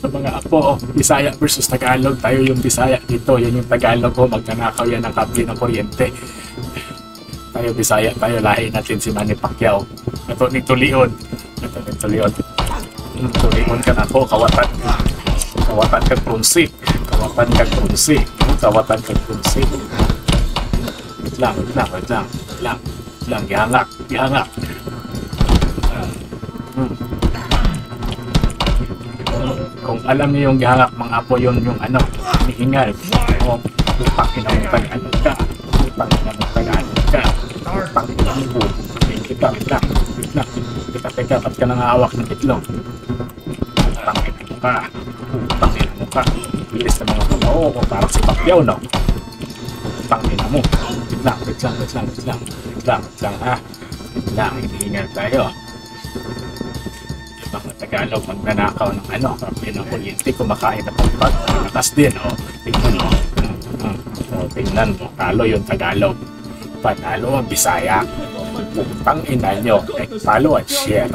Sa mga apo, Bisaya versus Tagalog. Tayo yung Bisaya dito. Yan yung Tagalog ko. Magnanakaw yan ng kable ng kuryente. Tayo Bisaya, tayo lahi natin si Manny Pacquiao. Ito ni Tulion. Ito ni Tulion. Tulion ka na ako, kawatan. Kawatan kang kunsi. Kawatan kang kunsi. Kawatan kang kunsi. Wait lang. Gihangak. Kung alam niyo yung gihangak, mga apo yun yung ano, hinihingal. O, putangin ang Tagalog ka. Putangin ang Tagalog ka. Putangin ang po. Wait lang. Teka, ba't ka nangahawak ng itlog? Putangin mo ka. Putangin mo ka. Bilis na mga kamao ko, parang si Pacquiao, no? Putangin mo. Wait lang, ha? Wait lang, hinihingal tayo. Mga Tagalog magnanakaw ng ano, kami ng kuryente, kumakain na pagpag, malakas din, oh. Tingnan mo. Tingnan mo, talo yung Tagalog. Panalo ang Bisaya. Putang ina nyo. Follow and share.